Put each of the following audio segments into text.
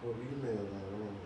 What email are on?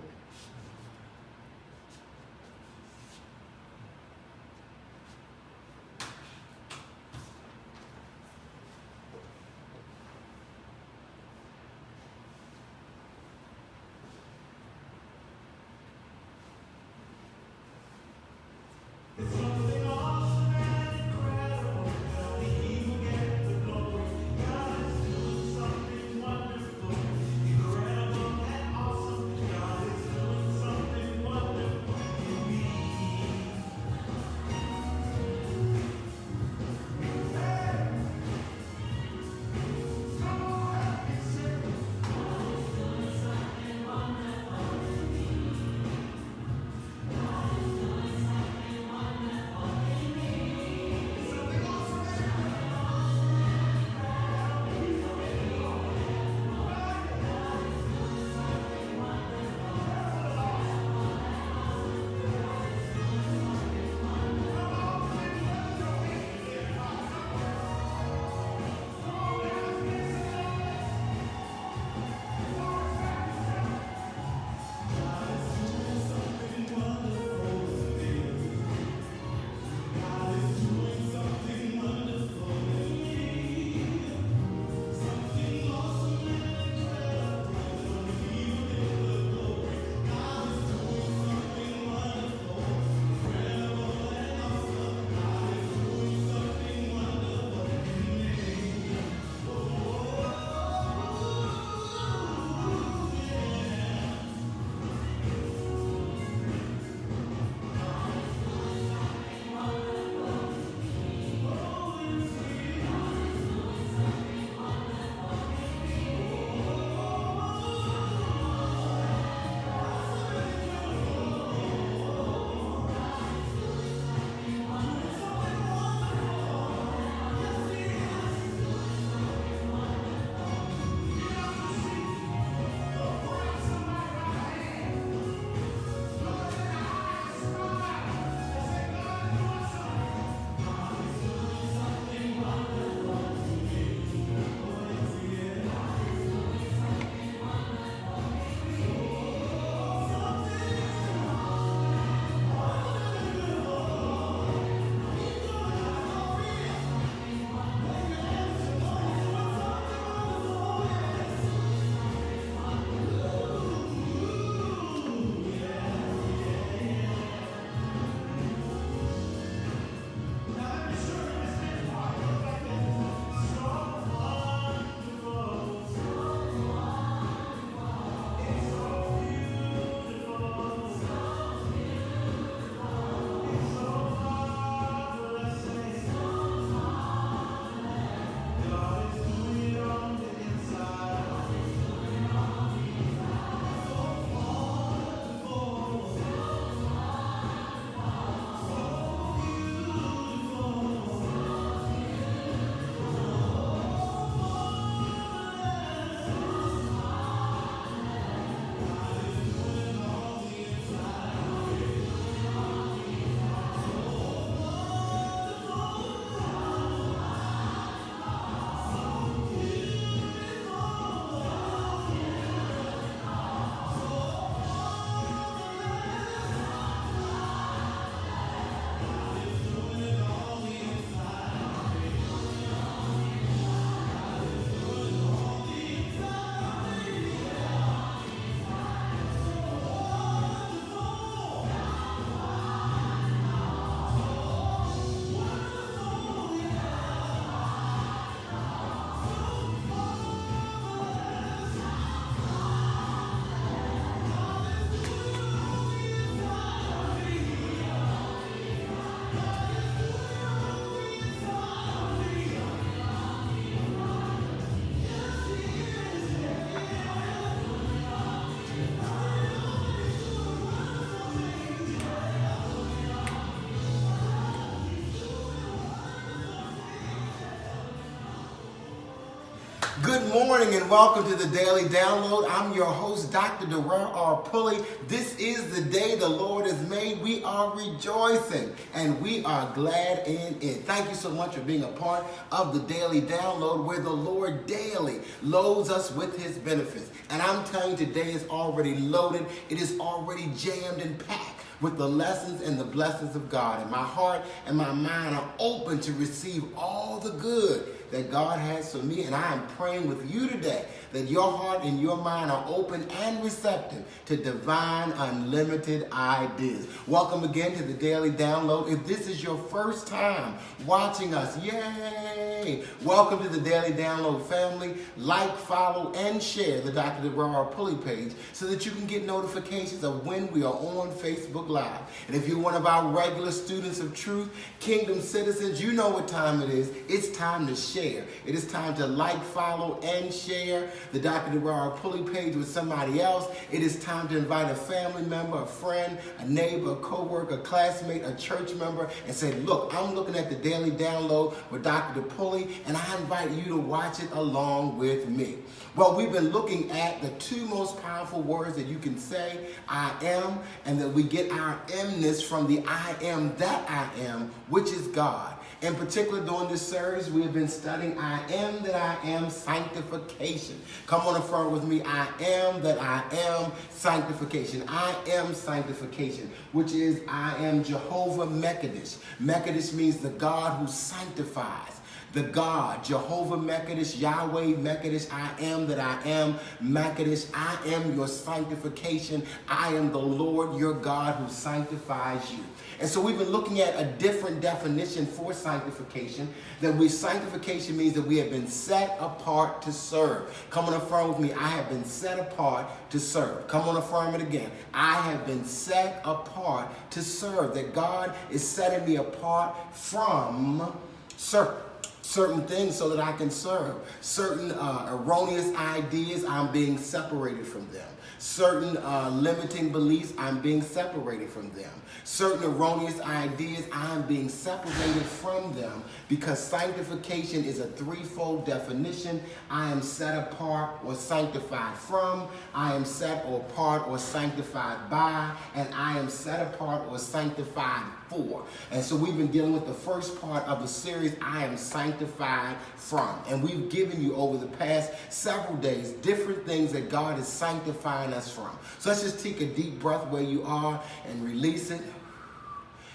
Good morning and welcome to the Daily Download. I'm your host, Dr. Darrell R. Pulley. This is the day the Lord has made. We are rejoicing and we are glad in it. Thank you so much for being a part of the Daily Download, where the Lord daily loads us with his benefits. And I'm telling you, today is already loaded. It is already jammed and packed with the lessons and the blessings of God. And my heart and my mind are open to receive all the good that God has for me. And I am praying with you today that your heart and your mind are open and receptive to divine, unlimited ideas. Welcome again to the Daily Download. If this is your first time watching us, yay! Welcome to the Daily Download family. Like, follow, and share the Dr. Darrell Pulley page so that you can get notifications of when we are on Facebook Live. And if you're one of our regular students of truth, kingdom citizens, you know what time it is. It's time to share. It is time to like, follow, and share the Dr. Darrell Pulley page with somebody else. It is time to invite a family member, a friend, a neighbor, a co-worker, a classmate, a church member, and say, look, I'm looking at the Daily Download with Dr. Pulley, and I invite you to watch it along with me. Well, we've been looking at the two most powerful words that you can say, I am, and that we get our amness from the I am that I am, which is God. In particular, during this series, we have been studying I am that I am sanctification. Come on and affirm with me, I am that I am sanctification. I am sanctification, which is I am Jehovah Mekadesh. Mekadesh means the God who sanctifies. The God, Jehovah Mekadesh, Yahweh Mekadesh, I am that I am, Mekadesh, I am your sanctification. I am the Lord your God who sanctifies you. And so we've been looking at a different definition for sanctification. Sanctification means that we have been set apart to serve. Come on, affirm with me, I have been set apart to serve. Come on, affirm it again. I have been set apart to serve. That God is setting me apart from certain things so that I can serve. Certain erroneous ideas, I'm being separated from them. Certain limiting beliefs, I'm being separated from them. Certain erroneous ideas, I'm being separated from them, because sanctification is a threefold definition. I am set apart or sanctified from, I am set apart or sanctified by, and I am set apart or sanctified for. And so we've been dealing with the first part of the series, I am sanctified from. And we've given you over the past several days different things that God is sanctifying us from. So let's just take a deep breath where you are and release it.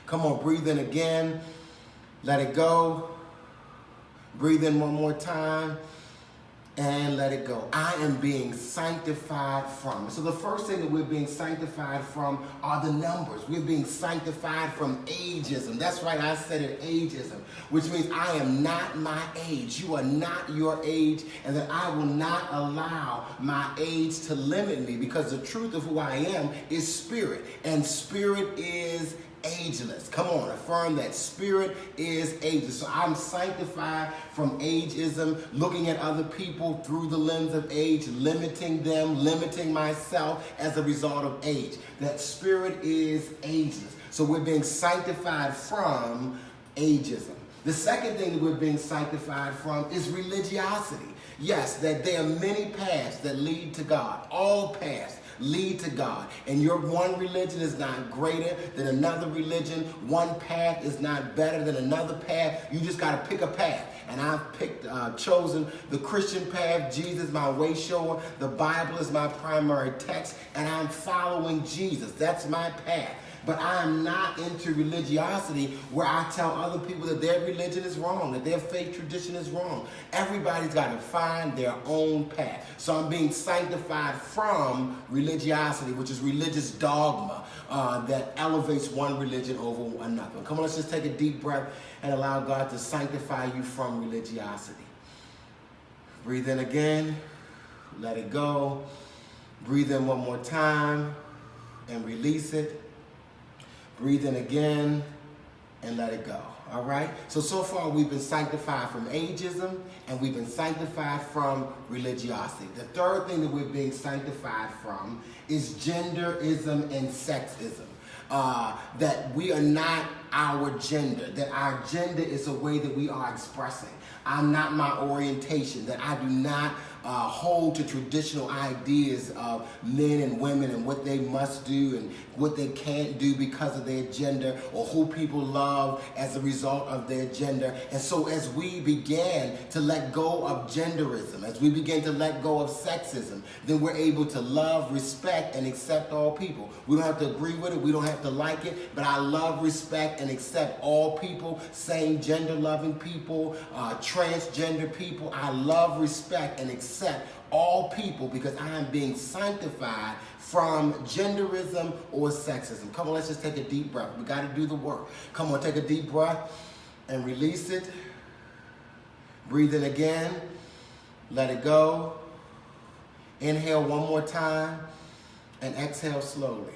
Come on, breathe in again. Let it go. Breathe in one more time. And let it go. I am being sanctified from. So the first thing that we're being sanctified from are the numbers. We're being sanctified from ageism. That's right, I said it, ageism, which means I am not my age. You are not your age, and that I will not allow my age to limit me, because the truth of who I am is spirit, and spirit is ageless. Come on, affirm that spirit is ageless. So I'm sanctified from ageism, looking at other people through the lens of age, limiting them, limiting myself as a result of age. That spirit is ageless. So we're being sanctified from ageism. The second thing that we're being sanctified from is religiosity. Yes, that there are many paths that lead to God. All paths lead to God. And your one religion is not greater than another religion. One path is not better than another path. You just got to pick a path. And I've chosen the Christian path. Jesus, my way shower. The Bible is my primary text. And I'm following Jesus. That's my path. But I am not into religiosity where I tell other people that their religion is wrong, that their faith tradition is wrong. Everybody's got to find their own path. So I'm being sanctified from religiosity, which is religious dogma that elevates one religion over another. Come on, let's just take a deep breath and allow God to sanctify you from religiosity. Breathe in again. Let it go. Breathe in one more time and release it. Breathe in again and let it go. All right? So far we've been sanctified from ageism and we've been sanctified from religiosity. The third thing that we're being sanctified from is genderism and sexism. That we are not our gender, that our gender is a way that we are expressing. I'm not my orientation, that I do not hold to traditional ideas of men and women and what they must do and what they can't do because of their gender, or who people love as a result of their gender. And so as we began to let go of genderism, as we begin to let go of sexism, then we're able to love, respect, and accept all people. We don't have to agree with it, we don't have to like it, but I love, respect, and accept all people, same gender loving people, transgender people. I love, respect, and accept all people because I am being sanctified from genderism or sexism. Come on, let's just take a deep breath. We got to do the work. Come on, take a deep breath and release it. Breathe in again. Let it go. Inhale one more time and exhale slowly.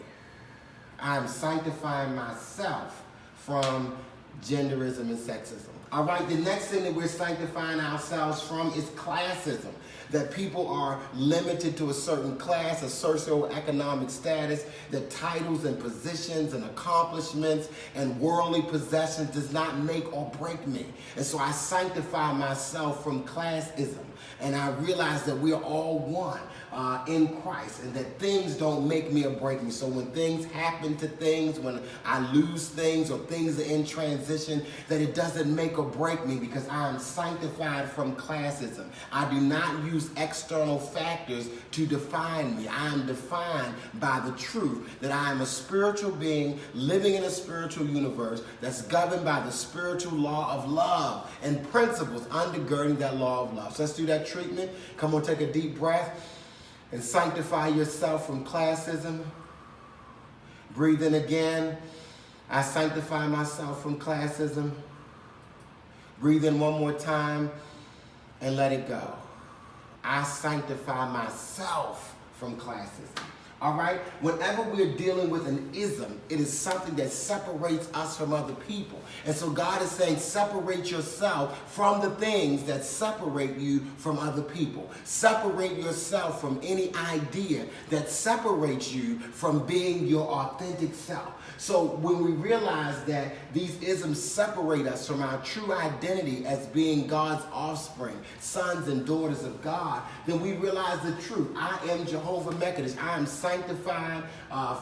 I am sanctifying myself from genderism and sexism. All right, the next thing that we're sanctifying ourselves from is classism. That people are limited to a certain class, a socioeconomic status, that titles and positions and accomplishments and worldly possessions does not make or break me. And so I sanctify myself from classism. And I realize that we are all one in Christ, and that things don't make me or break me. So when things happen to things, when I lose things or things are in transition, that it doesn't make or break me because I am sanctified from classism. I do not use external factors to define me. I am defined by the truth that I am a spiritual being living in a spiritual universe that's governed by the spiritual law of love and principles undergirding that law of love. So let's do that treatment. Come on, take a deep breath and sanctify yourself from classism. Breathe in again. I sanctify myself from classism. Breathe in one more time and let it go. I sanctify myself from classism. All right? Whenever we're dealing with an ism, it is something that separates us from other people. And so God is saying, separate yourself from the things that separate you from other people. Separate yourself from any idea that separates you from being your authentic self. So when we realize that these isms separate us from our true identity as being God's offspring, sons and daughters of God, then we realize the truth. I am Jehovah Mekadesh. I am sanctified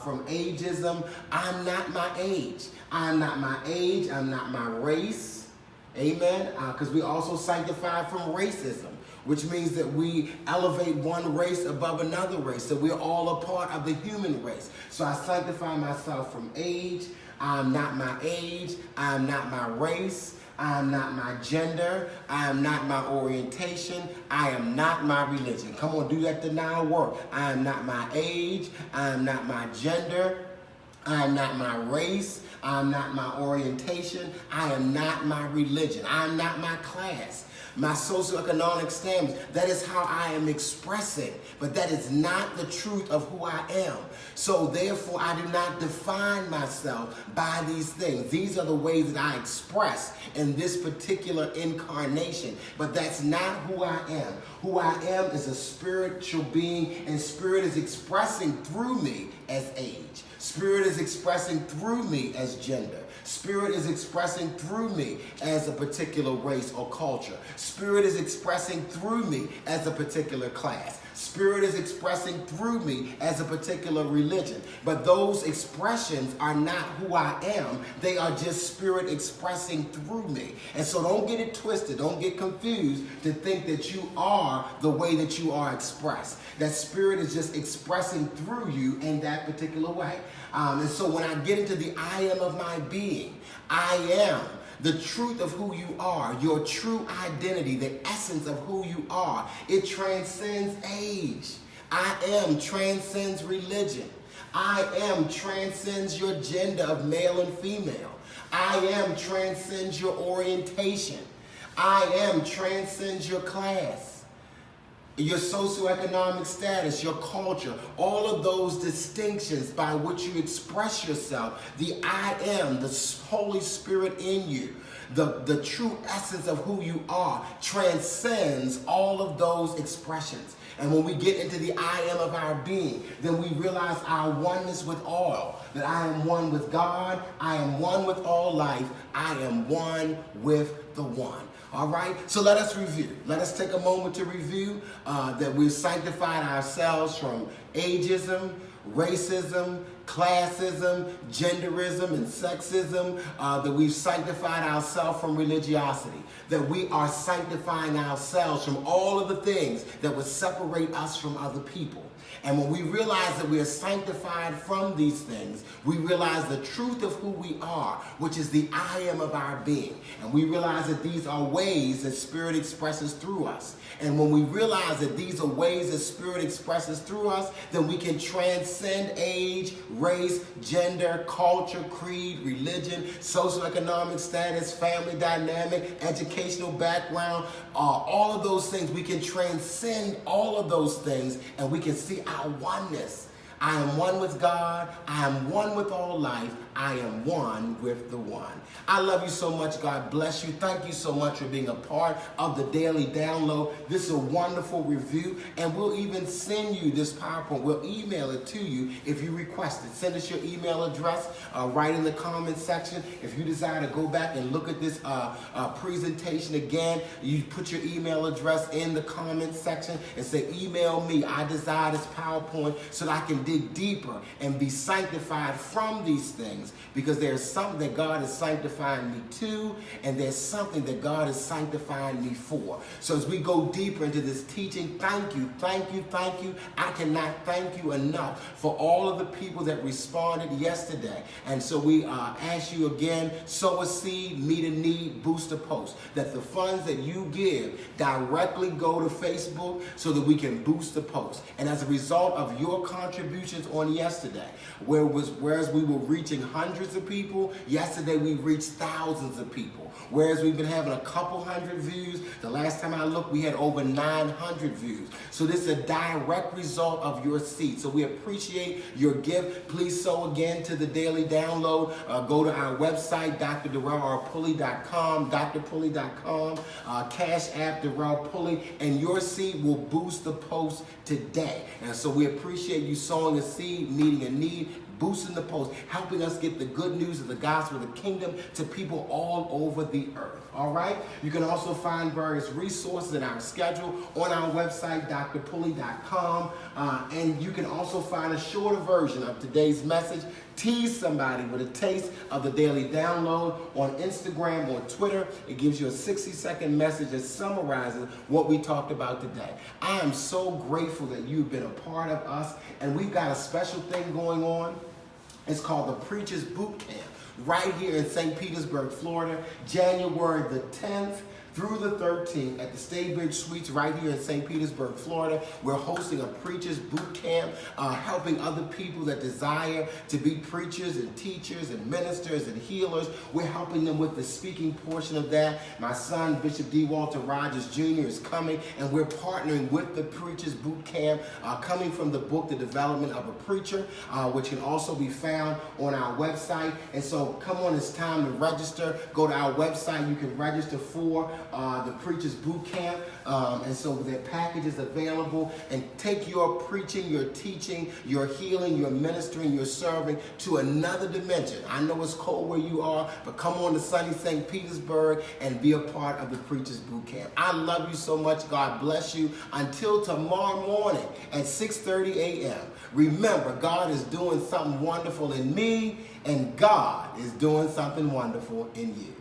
from ageism. I'm not my age. I'm not my age. I'm not my race. Amen. Because we also sanctified from racism, which means that we elevate one race above another race. So we're all a part of the human race. So I sanctify myself from age. I'm not my age. I'm not my race. I am not my gender. I am not my orientation. I am not my religion. Come on, do that denial work. I am not my age. I am not my gender. I am not my race. I am not my orientation. I am not my religion. I am not my class. My socioeconomic standards, that is how I am expressing, but that is not the truth of who I am. So therefore, I do not define myself by these things. These are the ways that I express in this particular incarnation, but that's not who I am. Who I am is a spiritual being, and spirit is expressing through me as age. Spirit is expressing through me as gender. Spirit is expressing through me as a particular race or culture. Spirit is expressing through me as a particular class. Spirit is expressing through me as a particular religion. But those expressions are not who I am. They are just spirit expressing through me. And so don't get it twisted. Don't get confused to think that you are the way that you are expressed. That spirit is just expressing through you in that particular way. And so when I get into the I am of my being, I am the truth of who you are, your true identity, the essence of who you are. It transcends age. I am transcends religion. I am transcends your gender of male and female. I am transcends your orientation. I am transcends your class, your socioeconomic status, your culture, all of those distinctions by which you express yourself. The I am, the Holy Spirit in you, the true essence of who you are transcends all of those expressions. And when we get into the I am of our being, then we realize our oneness with all. That I am one with God, I am one with all life, I am one with the one. All right, so let us review. Let us take a moment to review that we've sanctified ourselves from ageism, racism, classism, genderism, and sexism, that we've sanctified ourselves from religiosity, that we are sanctifying ourselves from all of the things that would separate us from other people. And when we realize that we are sanctified from these things, we realize the truth of who we are, which is the I am of our being. And we realize that these are ways that Spirit expresses through us. And when we realize that these are ways that Spirit expresses through us, then we can transcend age, race, gender, culture, creed, religion, socioeconomic status, family dynamic, educational background, all of those things. We can transcend all of those things, and we can see our oneness. I am one with God. I am one with all life. I am one with the one. I love you so much. God bless you. Thank you so much for being a part of the Daily Download. This is a wonderful review, and we'll even send you this PowerPoint. We'll email it to you if you request it. Send us your email address right in the comment section. If you desire to go back and look at this presentation again, you put your email address in the comment section and say, email me. I desire this PowerPoint so that I can dig deeper and be sanctified from these things, because there's something that God is sanctifying me to, and there's something that God is sanctifying me for. So as we go deeper into this teaching, thank you, thank you, thank you. I cannot thank you enough for all of the people that responded yesterday. And so we ask you again, sow a seed, meet a need, boost a post, that the funds that you give directly go to Facebook so that we can boost the post. And as a result of your contributions on yesterday, whereas we were reaching hundreds of people, yesterday we reached thousands of people. Whereas we've been having a couple hundred views, the last time I looked, we had over 900 views. So this is a direct result of your seed. So we appreciate your gift. Please sow again to the Daily Download. Go to our website, drdarrellpulley.com, drpulley.com, Cash App Darrell Pulley, and your seed will boost the post today. And so we appreciate you sowing a seed, meeting a need, boosting the post, helping us get the good news of the gospel of the kingdom to people all over the earth. All right? You can also find various resources in our schedule on our website, drpulley.com. And you can also find a shorter version of today's message. Tease somebody with a taste of the Daily Download on Instagram or Twitter. It gives you a 60-second message that summarizes what we talked about today. I am so grateful that you've been a part of us, and we've got a special thing going on. It's called the Preacher's Boot Camp right here in St. Petersburg, Florida, January the 10th through the 13th at the Staybridge Suites right here in St. Petersburg, Florida. We're hosting a preacher's boot camp, helping other people that desire to be preachers and teachers and ministers and healers. We're helping them with the speaking portion of that. My son, Bishop D. Walter Rogers Jr. is coming, and we're partnering with the Preacher's Boot Camp, coming from the book, The Development of a Preacher, which can also be found on our website. And so come on, it's time to register. Go to our website. You can register for the Preacher's Boot Camp, and so their package is available, and take your preaching, your teaching, your healing, your ministering, your serving to another dimension. I know it's cold where you are, but come on to sunny St. Petersburg and be a part of the Preacher's Boot Camp. I love you so much. God bless you. Until tomorrow morning at 6:30 a.m. Remember, God is doing something wonderful in me, and God is doing something wonderful in you.